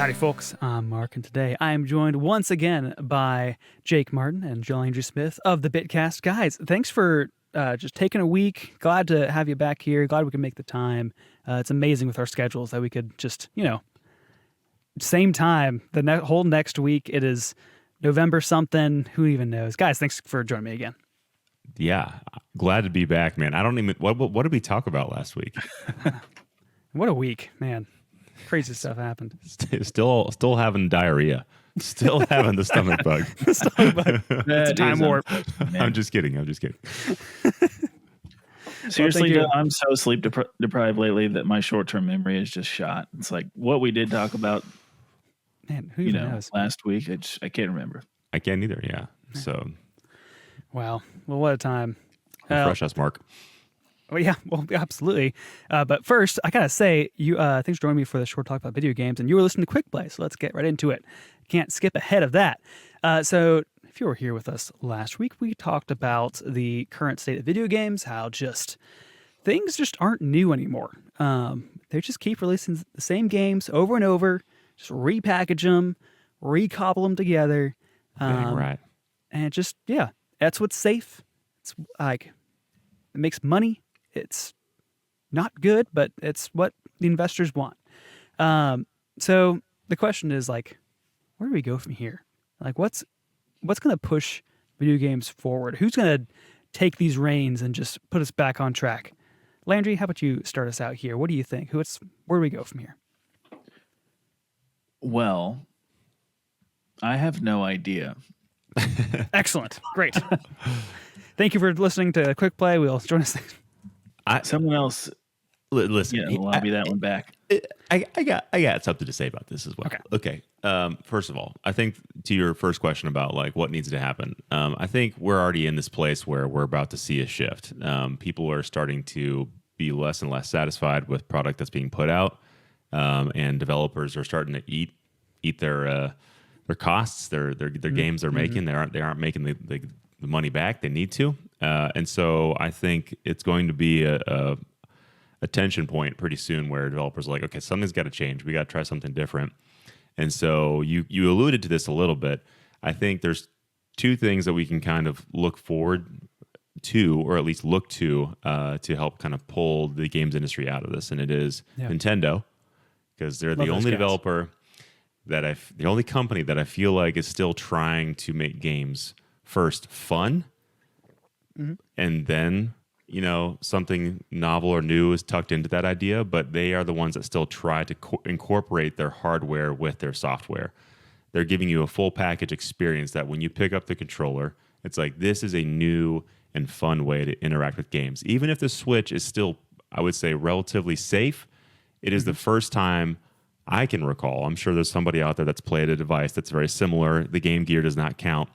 Howdy, folks. I'm Mark, and today I am joined once again by Jake Martin and Joel Andrew Smith of the Bitcast. Guys, thanks for just taking a week. Glad to have you back here. Glad we could make the time. It's amazing with our schedules that we could just, same time, the whole next week. It is November something. Who even knows? Guys, thanks for joining me again. Yeah, glad to be back, man. I don't even what did we talk about last week? What a week, man. Crazy stuff happened. Still having diarrhea. Still having the stomach bug. It's a time warp. I'm just kidding. Seriously, though, I'm so sleep deprived lately that my short-term memory is just shot. It's like what we did talk about, man, who knows? Last week. I can't remember. I can't either. Yeah. So. Wow. Well, what a time. Refresh us, Mark. Well, yeah, absolutely. But first, I gotta say, you thanks for joining me for the short talk about video games, and you were listening to Quick Play, so let's get right into it. Can't skip ahead of that. So if you were here with us last week, we talked about the current state of video games, how things just aren't new anymore. They just keep releasing the same games over and over, just repackage them, recobble them together. Right. And that's what's safe. It's like, it makes money. It's not good, but it's what the investors want. So the question is, like, where do we go from here? Like, what's going to push video games forward? Who's going to take these reins and just put us back on track? Landry, how about you start us out here? What do you think? Where do we go from here? Well, I have no idea. Excellent. Great. Thank you for listening to Quick Play. We'll join us. Someone else, listen. lobby that one back. I got something to say about this as well. Okay. First of all, I think to your first question about like what needs to happen, I think we're already in this place where we're about to see a shift. People are starting to be less and less satisfied with product that's being put out, and developers are starting to eat their costs, their games they're making. They aren't making the money back they need to, and so I think it's going to be a tension point pretty soon where developers are like, okay, something's got to change. We got to try something different. And so you alluded to this a little bit. I think there's two things that we can kind of look forward to, or at least look to help kind of pull the games industry out of this, and it is Nintendo, because they're the only developer the only company that I feel like is still trying to make games first fun, and then something novel or new is tucked into that idea, but they are the ones that still try to incorporate their hardware with their software. They're giving you a full package experience that when you pick up the controller, it's like, this is a new and fun way to interact with games. Even if the Switch is still, I would say, relatively safe, it is the first time I can recall, I'm sure there's somebody out there that's played a device that's very similar, the Game Gear does not count,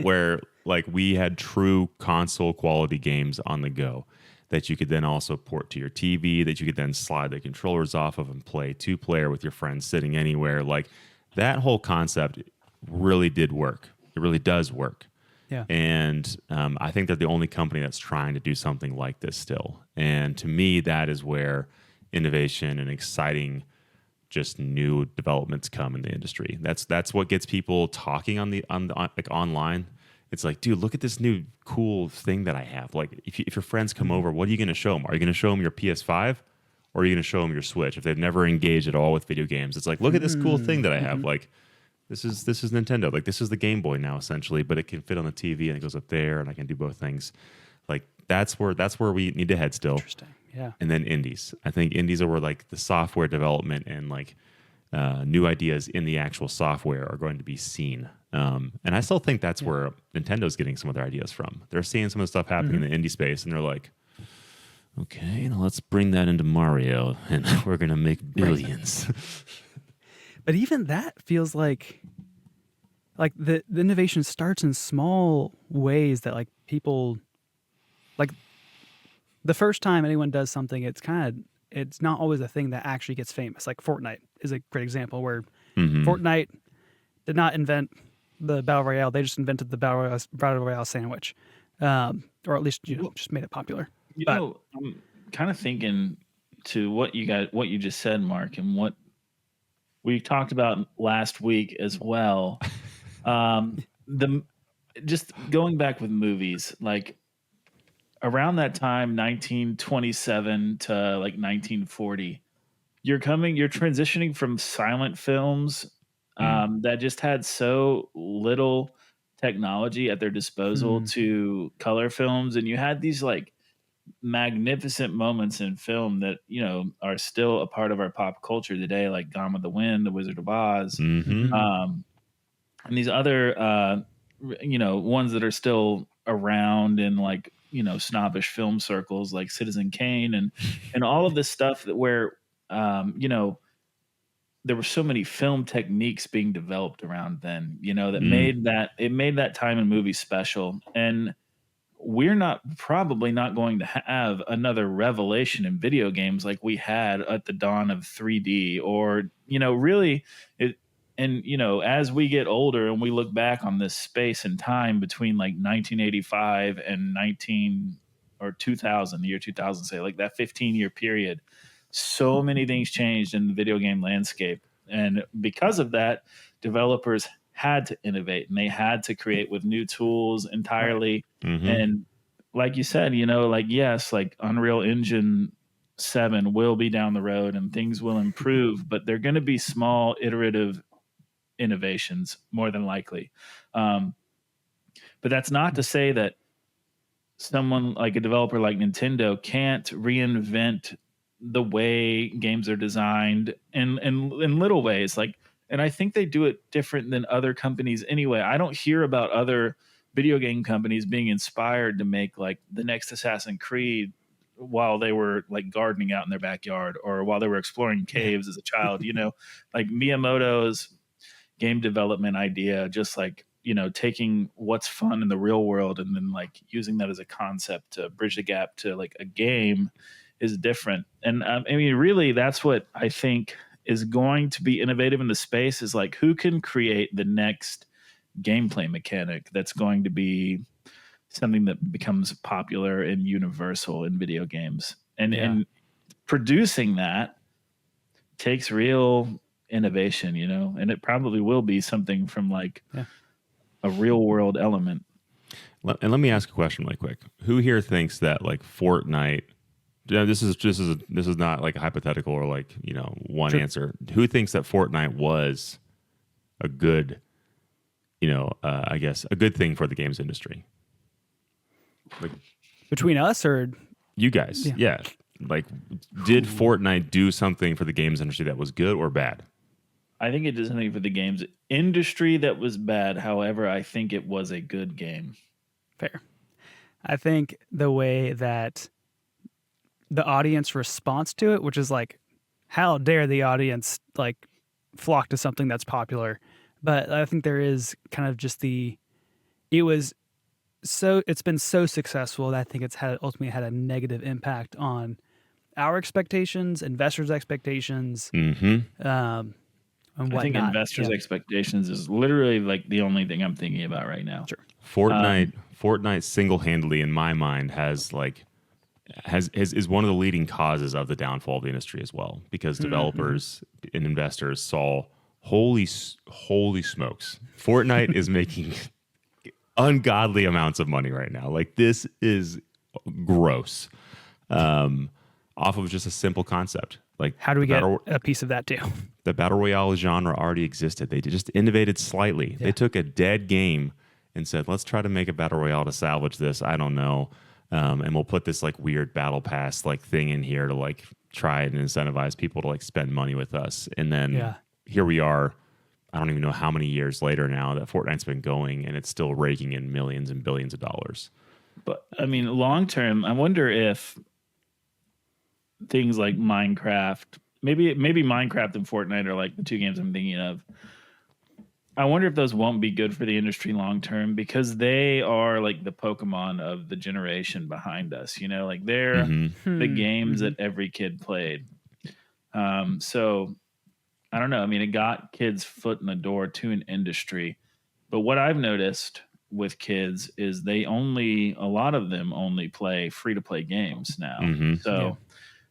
where like we had true console quality games on the go that you could then also port to your TV, that you could then slide the controllers off of and play two-player with your friends sitting anywhere. Like, that whole concept really did work. It really does work. Yeah. And I think they're the only company that's trying to do something like this still. And to me, that is where innovation and exciting, just new developments come in the industry. That's what gets people talking on like online. It's like, dude, look at this new cool thing that I have. Like, if your friends come over, what are you going to show them? Are you going to show them your PS5, or are you going to show them your Switch? If they've never engaged at all with video games, it's like, look at this cool thing that I have. Like, this is Nintendo. Like, this is the Game Boy now, essentially, but it can fit on the TV and it goes up there, and I can do both things. Like, that's where we need to head still. Interesting. Yeah. And then indies. I think indies are where like the software development and like new ideas in the actual software are going to be seen. And I still think that's where Nintendo's getting some of their ideas from. They're seeing some of the stuff happening in the indie space, and they're like, okay, now let's bring that into Mario, and we're going to make billions. Right. But even that feels like the innovation starts in small ways that like people, like the first time anyone does something, it's not always a thing that actually gets famous. Like Fortnite is a great example where Fortnite did not invent the Battle Royale. They just invented the Battle Royale sandwich. Or at least just made it popular. I'm kind of thinking to what you just said, Mark, and what we talked about last week as well. The just going back with movies, like around that time, 1927 to like 1940, you're transitioning from silent films that just had so little technology at their disposal to color films, and you had these like magnificent moments in film that are still a part of our pop culture today, like Gone with the Wind, The Wizard of Oz, Mm-hmm. and these other ones that are still around in like snobbish film circles like Citizen Kane and all of this stuff that where there were so many film techniques being developed around then, that made that time in movies special. And we're probably not going to have another revelation in video games like we had at the dawn of 3D or, really it. And, as we get older and we look back on this space and time between like 1985 and 2000, the year 2000, say like that 15-year period, so many things changed in the video game landscape. And because of that, developers had to innovate and they had to create with new tools entirely. Mm-hmm. And like you said, yes, like Unreal Engine 7 will be down the road and things will improve, but they're going to be small, iterative innovations more than likely. But that's not to say that someone like a developer like Nintendo can't reinvent the way games are designed in little ways. And I think they do it different than other companies anyway. I don't hear about other video game companies being inspired to make like the next Assassin's Creed while they were like gardening out in their backyard or while they were exploring caves as a child, like Miyamoto's game development idea, just like, taking what's fun in the real world and then like using that as a concept to bridge the gap to like a game is different. And really that's what I think is going to be innovative in the space is like, who can create the next gameplay mechanic that's going to be something that becomes popular and universal in video games. And producing that takes real innovation, and it probably will be something from like a real world element. And let me ask a question really quick. Who here thinks that like Fortnite, this is not like a hypothetical or like, one answer. Who thinks that Fortnite was a good, I guess a good thing for the games industry? Like, between us or you guys? Yeah. Like, did Fortnite do something for the games industry that was good or bad? I think it did something for the games industry that was bad. However, I think it was a good game. Fair. I think the way that the audience response to it, which is like, how dare the audience like flock to something that's popular? But I think there is kind of just it's been so successful that I think it's ultimately had a negative impact on our expectations, investors' expectations, and whatnot. I think investors' expectations is literally like the only thing I'm thinking about right now. Sure. Fortnite single-handedly, in my mind, is one of the leading causes of the downfall of the industry as well, because developers and investors saw, holy smokes, Fortnite is making ungodly amounts of money right now. Like, this is gross. Off of just a simple concept. Like, how do we get a piece of that too? The battle royale genre already existed. They just innovated slightly. Yeah. They took a dead game and said, let's try to make a battle royale to salvage this. I don't know. And we'll put this like weird battle pass like thing in here to like try and incentivize people to like spend money with us. And then here we are. I don't even know how many years later now that Fortnite's been going, and it's still raking in millions and billions of dollars. But I mean, long term, I wonder if things like Minecraft, maybe Minecraft and Fortnite are like the two games I'm thinking of. I wonder if those won't be good for the industry long term, because they are like the Pokemon of the generation behind us. Like they're the games that every kid played. So I don't know. I mean, it got kids' foot in the door to an industry. But what I've noticed with kids is a lot of them only play free-to-play games now. So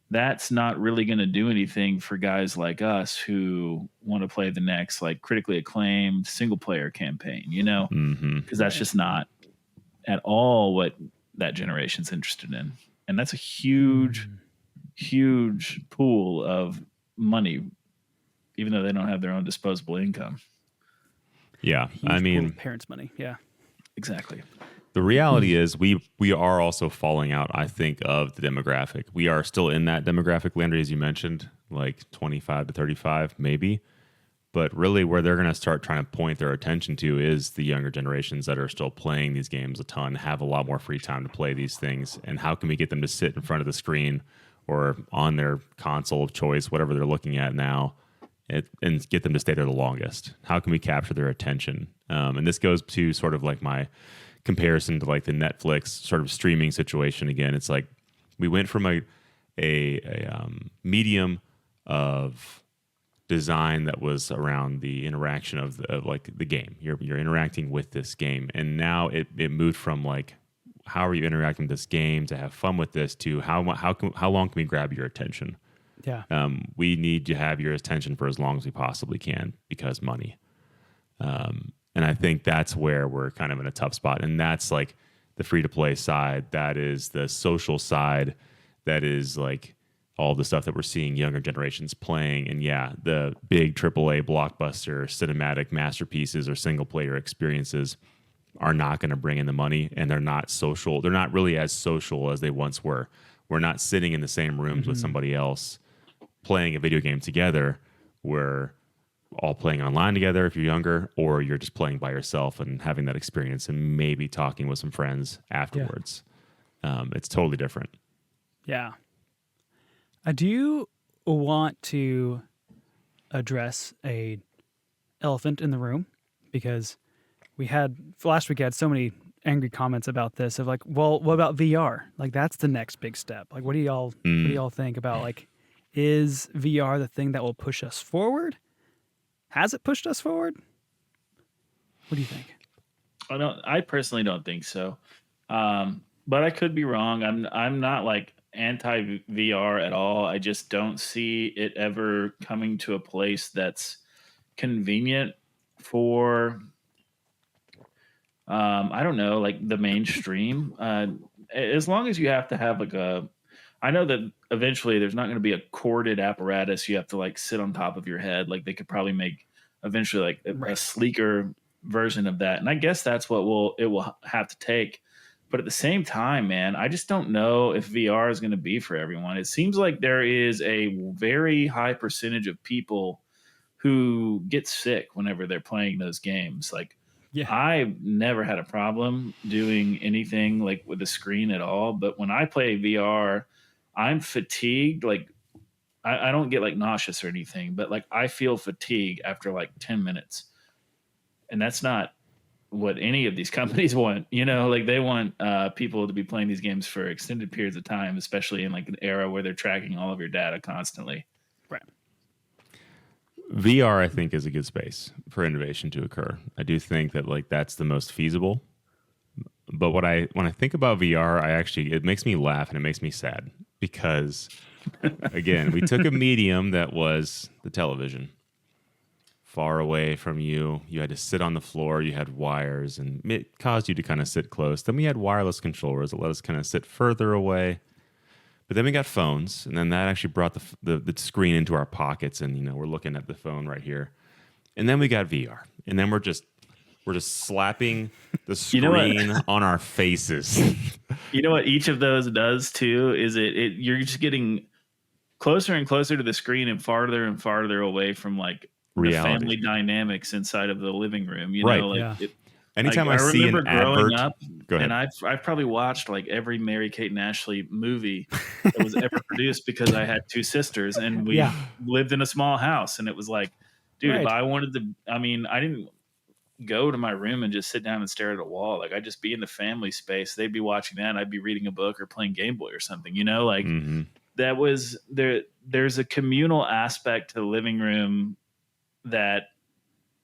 that's not really going to do anything for guys like us who want to play the next like critically acclaimed single player campaign, you know, Mm-hmm. because that's just not at all what that generation's interested in. And that's a huge, huge pool of money, even though they don't have their own disposable income. Yeah, Huge I pool mean, of parents' money. Yeah. Exactly. the reality is we are also falling out, I think, of the demographic. We are still in that demographic, Landry, as you mentioned, like 25 to 35, maybe. But really, where they're going to start trying to point their attention to is the younger generations that are still playing these games a ton, have a lot more free time to play these things. And how can we get them to sit in front of the screen or on their console of choice, whatever they're looking at now, and get them to stay there the longest? How can we capture their attention? And this goes to sort of like my comparison to like the Netflix sort of streaming situation again. It's like we went from a medium of design that was around the interaction of like the game. You're interacting with this game, and now it moved from like how are you interacting with this game to have fun with this to how long can we grab your attention? Yeah. We need to have your attention for as long as we possibly can because money. And I think that's where we're kind of in a tough spot, and that's like the free to play side. That is the social side. That is like all the stuff that we're seeing younger generations playing. And yeah, the big AAA blockbuster cinematic masterpieces or single player experiences are not going to bring in the money, and they're not social. They're not really as social as they once were. We're not sitting in the same rooms with somebody else playing a video game together. We're all playing online together if you're younger, or you're just playing by yourself and having that experience and maybe talking with some friends afterwards. It's totally different. Yeah. I do want to address a elephant in the room, because last week I had so many angry comments about this of like, well, what about VR? Like that's the next big step. Like what do y'all think about, like, is VR the thing that will push us forward? Has it pushed us forward? What do you think? I personally don't think so. But I could be wrong. I'm not like anti VR at all. I just don't see it ever coming to a place that's convenient for I don't know, like the mainstream. As long as you have to have like I know that eventually there's not going to be a corded apparatus you have to like sit on top of your head. Like they could probably make eventually like a sleeker version of that, and I guess that's what it will have to take. But at the same time, man, I just don't know if VR is going to be for everyone. It seems like there is a very high percentage of people who get sick whenever they're playing those games. Like, Yeah. I've never had a problem doing anything like with the screen at all. But when I play VR, I'm fatigued. Like, I don't get like nauseous or anything, but like I feel fatigue after like 10 minutes. And that's not what any of these companies want. You know, like they want people to be playing these games for extended periods of time, especially in like an era where they're tracking all of your data constantly. Right. VR, I think, is a good space for innovation to occur. I do think that like that's the most feasible. But when I think about VR, it makes me laugh and it makes me sad because, again, we took a medium that was the television, far away from you. You had to sit on the floor. You had wires, and it caused you to kind of sit close. Then we had wireless controllers that let us kind of sit further away. But then we got phones, and then that actually brought the screen into our pockets, and we're looking at the phone right here. And then we got VR, and then we're just slapping the screen on our faces. You know what each of those does too is you're just getting closer and closer to the screen and farther away from like reality. The family dynamics inside of the living room. You right. know, like Yeah. Anytime I see remember an advert, growing up, go ahead. and I've probably watched like every Mary Kate and Ashley movie that was ever produced because I had two sisters and we lived in a small house, and it was like, dude, if I wanted to, I didn't go to my room and just sit down and stare at a wall. Like I'd just be in the family space. They'd be watching that, and I'd be reading a book or playing Game Boy or something. You know, like that was there. There's a communal aspect to the living room that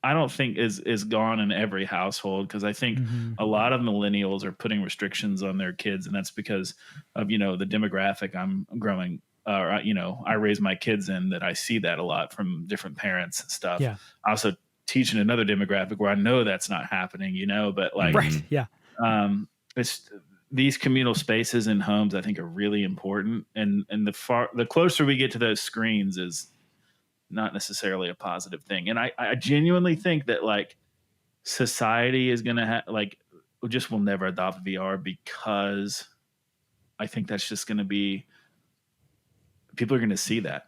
I don't think is gone in every household, because I think a lot of millennials are putting restrictions on their kids, and that's because of the demographic I'm growing I raise my kids in, that I see that a lot from different parents and stuff. Yeah. I also teach in another demographic where I know that's not happening, but like, Right. Yeah. it's these communal spaces in homes I think are really important, and the closer we get to those screens is not necessarily a positive thing. And I genuinely think that like society is gonna like just will never adopt VR, because I think that's just gonna be, people are gonna see that,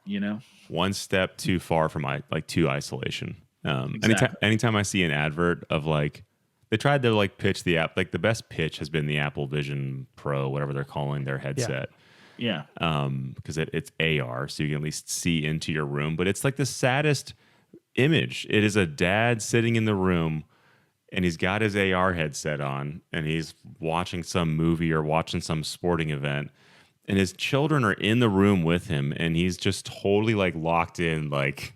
One step too far from too isolation. Exactly. Anytime I see an advert of like, they tried to like pitch the app, like the best pitch has been the Apple Vision Pro, whatever they're calling their headset. Yeah. Because it's AR, so you can at least see into your room. But it's like the saddest image. It is a dad sitting in the room, and he's got his AR headset on, and he's watching some movie or watching some sporting event, and his children are in the room with him, and he's just totally like locked in, like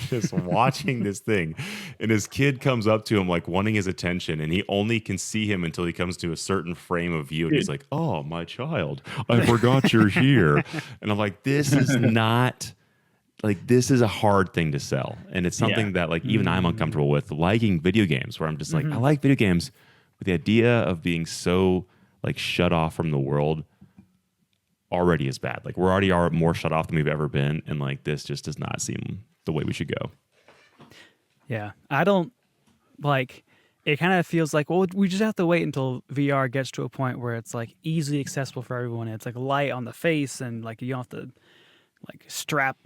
just watching this thing. And his kid comes up to him like wanting his attention, and he only can see him until he comes to a certain frame of view, and he's like, "Oh, my child, I forgot you're here." And I'm like, this is not like, this is a hard thing to sell, and it's something that like even I'm uncomfortable with, liking video games, where I'm just like, I like video games, but the idea of being so like shut off from the world already is bad. Like, we're already are more shut off than we've ever been, and like this just does not seem the way we should go. Yeah. I don't like it. Kind of feels like, well, we just have to wait until VR gets to a point where it's like easily accessible for everyone. It's like light on the face, and like you don't have to like strap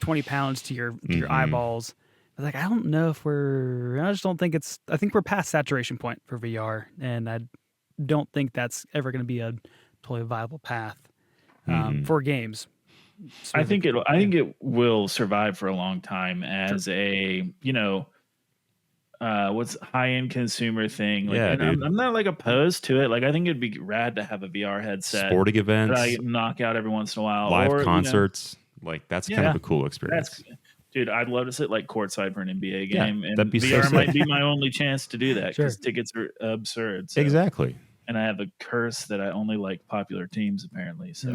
20 pounds to your eyeballs. But like, I don't know if I just don't think I think we're past saturation point for VR, and I don't think that's ever going to be a totally viable path for games. I think it will survive for a long time as a what's high-end consumer thing. Like, Yeah, and dude. I'm not like opposed to it. Like, I think it'd be rad to have a VR headset, Sporting that events, I knock out every once in a while, live or concerts, like that's kind of a cool experience. Dude, I'd love to sit like courtside for an NBA Yeah, game, and that'd be so VR sick. might be my only chance to do that, because Sure. tickets are absurd. So. Exactly. And I have a curse that I only like popular teams, apparently. So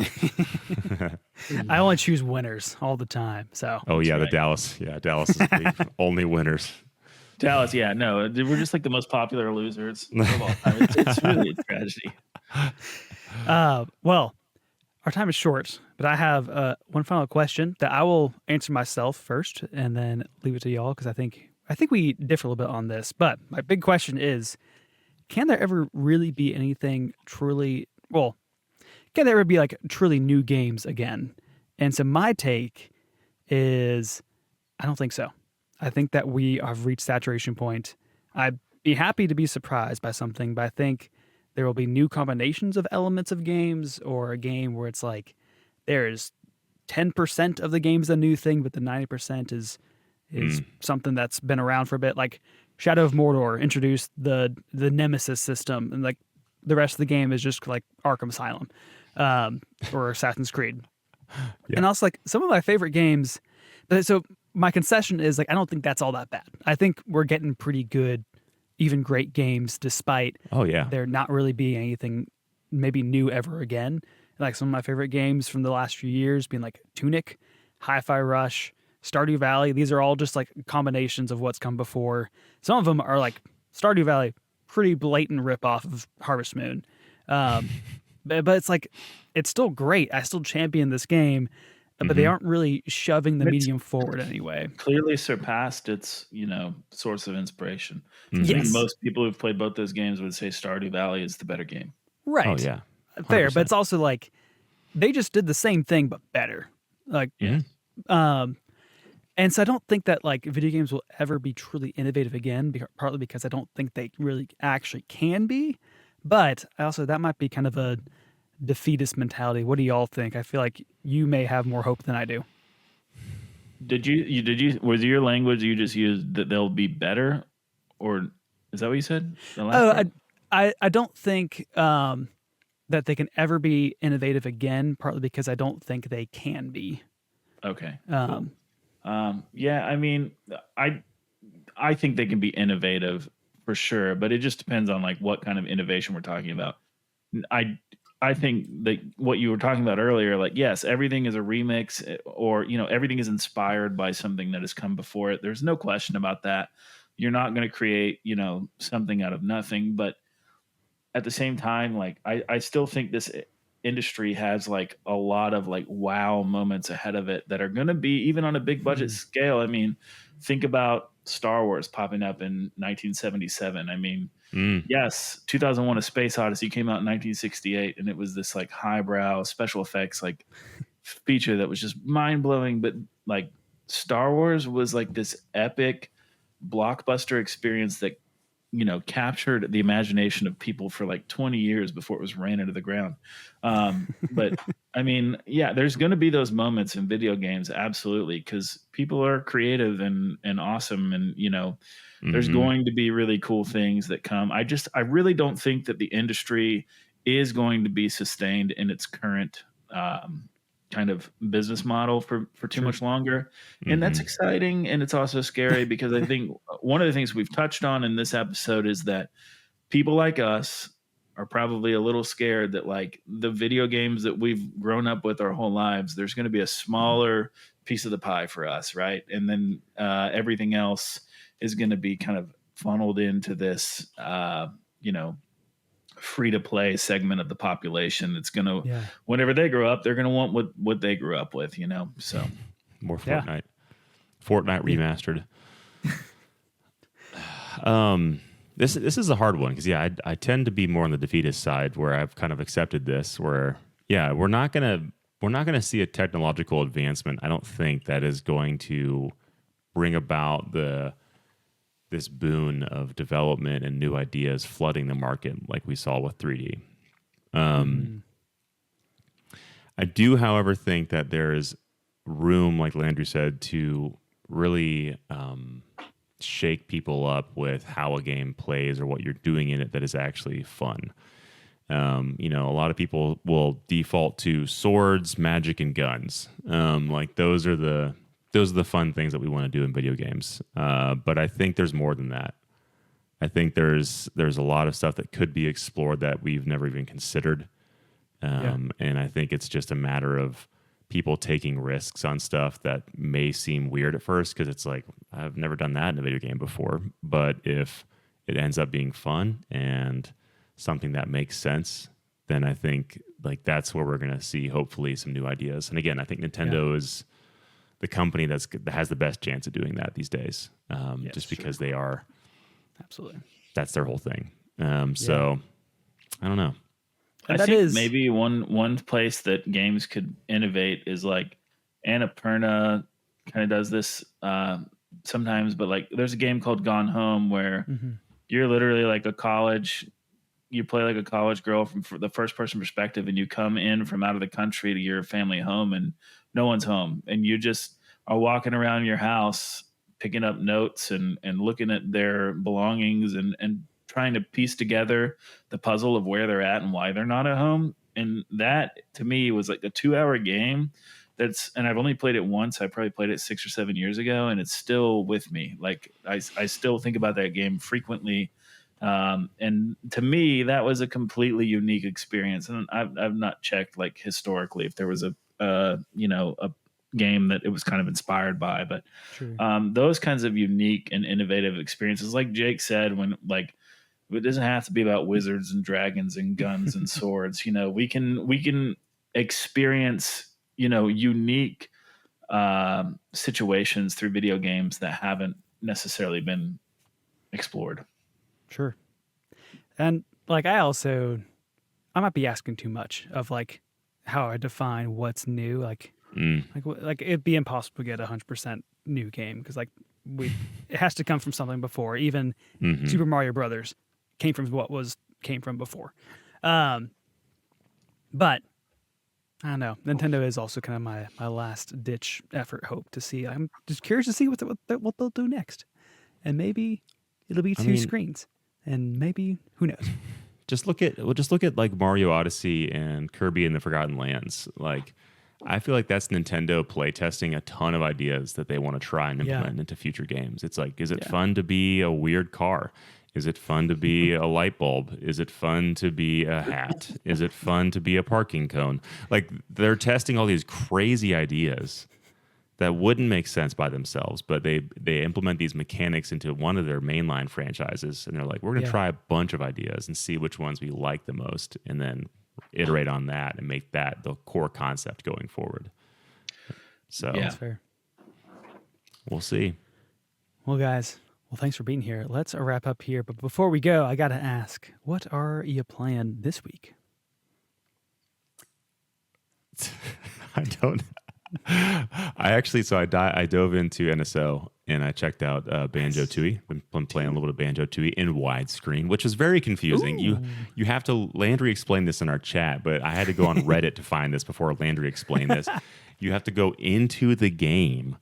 I only choose winners all the time. So Oh yeah, right. Dallas is the only winners. Dallas, yeah, no, we're just like the most popular losers of all time. It's really a tragedy. well, our time is short, but I have one final question that I will answer myself first, and then leave it to y'all, because I think we differ a little bit on this. But my big question is, can there ever really be anything truly, well, can there ever be like truly new games again? And so my take is, I don't think so. I think that we have reached saturation point. I'd be happy to be surprised by something, but I think there will be new combinations of elements of games, or a game where it's like there's 10% of the game's a new thing, but the 90% is something that's been around for a bit. Like Shadow of Mordor introduced the Nemesis system, and like the rest of the game is just like Arkham Asylum or Assassin's Creed. Yeah. And also like some of my favorite games. So my concession is like, I don't think that's all that bad. I think we're getting pretty good, even great games, despite there not really being anything maybe new ever again. Like some of my favorite games from the last few years being like Tunic, Hi-Fi Rush, Stardew Valley. These are all just like combinations of what's come before. Some of them are like Stardew Valley, pretty blatant ripoff of Harvest Moon. But it's like, it's still great. I still champion this game, but they aren't really shoving the medium forward anyway. Clearly surpassed its, source of inspiration. I Yes. think most people who've played both those games would say Stardew Valley is the better game. Right. Oh yeah. Fair, 100%. but it's also like they just did the same thing but better. Like and so I don't think that like video games will ever be truly innovative again, partly because I don't think they really actually can be. But also that might be kind of a defeatist mentality. What do y'all think? I feel like you may have more hope than I do. Did you was your language you just used that they'll be better, or is that what you said? The last part? I don't think that they can ever be innovative again, partly because I don't think they can be. Okay. Cool. Yeah, I mean, I think they can be innovative for sure, but it just depends on like what kind of innovation we're talking about. I think that what you were talking about earlier, like, yes, everything is a remix or, everything is inspired by something that has come before it. There's no question about that. You're not going to create, something out of nothing. But at the same time, like, I still think this industry has like a lot of like wow moments ahead of it that are going to be even on a big budget scale. I mean, think about Star Wars popping up in 1977. I mean, yes, 2001: A Space Odyssey came out in 1968, and it was this like highbrow special effects like feature that was just mind blowing. But like Star Wars was like this epic blockbuster experience that captured the imagination of people for like 20 years before it was ran into the ground. But I mean, yeah, there's going to be those moments in video games, absolutely, because people are creative and awesome, and there's going to be really cool things that come. I really don't think that the industry is going to be sustained in its current kind of business model for too much longer. And that's exciting. And it's also scary because I think one of the things we've touched on in this episode is that people like us are probably a little scared that like the video games that we've grown up with our whole lives, there's going to be a smaller piece of the pie for us. Right. And then everything else is going to be kind of funneled into this, free to play segment of the population that's going to, whenever they grow up, they're going to want what they grew up with, so more Fortnite. Fortnite remastered. This is a hard one because I tend to be more on the defeatist side where I've kind of accepted this where we're not gonna see a technological advancement. I don't think that is going to bring about this boon of development and new ideas flooding the market like we saw with 3D. I do, however, think that there is room, like Landry said, to really shake people up with how a game plays or what you're doing in it that is actually fun. A lot of people will default to swords, magic, and guns. Like those are the fun things that we want to do in video games. But I think there's more than that. I think there's a lot of stuff that could be explored that we've never even considered. And I think it's just a matter of people taking risks on stuff that may seem weird at first because it's like, I've never done that in a video game before. But if it ends up being fun and something that makes sense, then I think like that's where we're going to see hopefully some new ideas. And again, I think Nintendo is the company that has the best chance of doing that these days, just because they are. Absolutely. That's their whole thing. So I don't know. I think maybe one place that games could innovate is like Annapurna kind of does this sometimes, but like there's a game called Gone Home where you're literally like you play like a college girl from the first person perspective, and you come in from out of the country to your family home and no one's home. And you just are walking around your house, picking up notes and looking at their belongings and trying to piece together the puzzle of where they're at and why they're not at home. And that to me was like a 2-hour game and I've only played it once. I probably played it 6 or 7 years ago, and it's still with me. Like I still think about that game frequently. And to me, that was a completely unique experience. And I've not checked like historically if there was a game that it was kind of inspired by, but those kinds of unique and innovative experiences, like Jake said, when like it doesn't have to be about wizards and dragons and guns and swords. We can experience unique situations through video games that haven't necessarily been explored. Sure. And like I might be asking too much of like how I define what's new. Like it'd be impossible to get 100% new game because like it has to come from something before. Even Super Mario Brothers came from before. But I don't know. Nintendo is also kind of my last ditch effort hope to see. I'm just curious to see what they'll do next, and maybe it'll be two screens, and maybe who knows. Just look at like Mario Odyssey and Kirby and the Forgotten Lands. Like, I feel like that's Nintendo playtesting a ton of ideas that they want to try and implement into future games. It's like, is it fun to be a weird car? Is it fun to be a light bulb? Is it fun to be a hat? Is it fun to be a parking cone? Like they're testing all these crazy ideas that wouldn't make sense by themselves, but they implement these mechanics into one of their mainline franchises, and they're like, we're going to try a bunch of ideas and see which ones we like the most, and then iterate on that and make that the core concept going forward. So Yeah. That's fair. we'll see. Well, guys, thanks for being here. Let's wrap up here. But before we go, I got to ask, what are you playing this week? I don't. I dove into NSO and I checked out Banjo-Tooie. Been playing a little bit of Banjo-Tooie in widescreen, which was very confusing. You have to Landry explained this in our chat, but I had to go on Reddit to find this before Landry explained this. You have to go into the game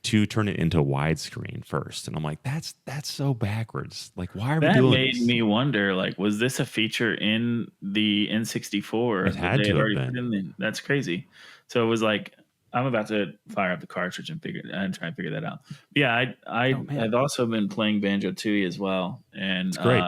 to turn it into widescreen first, and I'm like, that's so backwards. Like, why are we doing That made this? me wonder, like, was this a feature in the N64? It had to have been. That's crazy. So it was like, I'm about to fire up the cartridge and try and figure that out. Yeah, I've also been playing Banjo-Tooie as well, and It's great.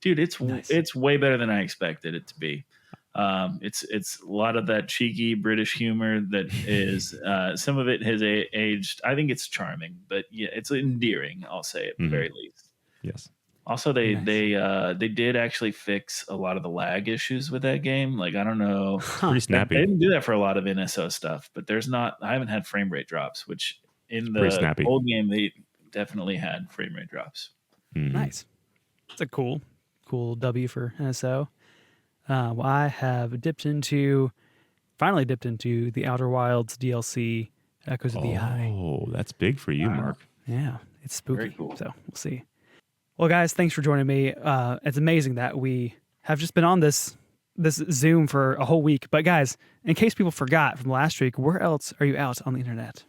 dude, it's Nice. way better than I expected it to be. It's a lot of that cheeky British humor that is some of it has aged. I think it's charming, but yeah, it's endearing. I'll say at the very least. Yes. Also, they did actually fix a lot of the lag issues with that game. Like, I don't know, Pretty they snappy. didn't do that for a lot of NSO stuff, but I haven't had frame rate drops, which in pretty the snappy. old game they definitely had frame rate drops. Mhm. Nice. It's a cool W for NSO. Well, I have finally dipped into the Outer Wilds DLC, Echoes of the Eye. Oh, that's big for you, Wow. Mark. Yeah, it's spooky. Very cool. So we'll see. Well, guys, thanks for joining me. It's amazing that we have just been on this Zoom for a whole week. But guys, in case people forgot from last week, where else are you out on the internet?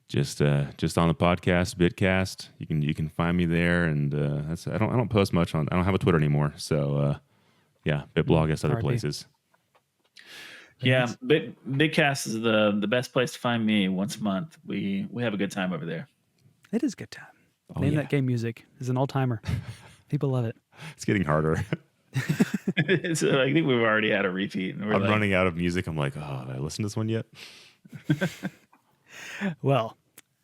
Just on the podcast, Bitcast. You can find me there, and I don't post much on. I don't have a Twitter anymore, so yeah, Bitblog, other RIP. places. Yeah, Bitcast is the best place to find me once a month. We have a good time over there. It is a good time. Oh, Name yeah. That Game music is an all-timer. People love it. It's getting harder. So I think we've already had a repeat. And I'm running out of music. I'm like, oh, did I listen to this one yet? Well,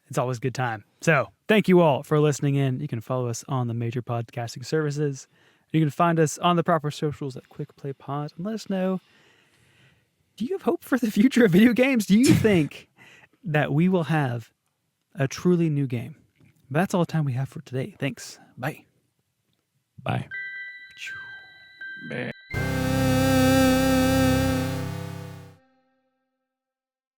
it's always a good time. So thank you all for listening in. You can follow us on the major podcasting services. You can find us on the proper socials at Quick Play Pod, and let us know, do you have hope for the future of video games? Do you think that we will have a truly new game? But that's all the time we have for today. Thanks. Bye. Bye. Man.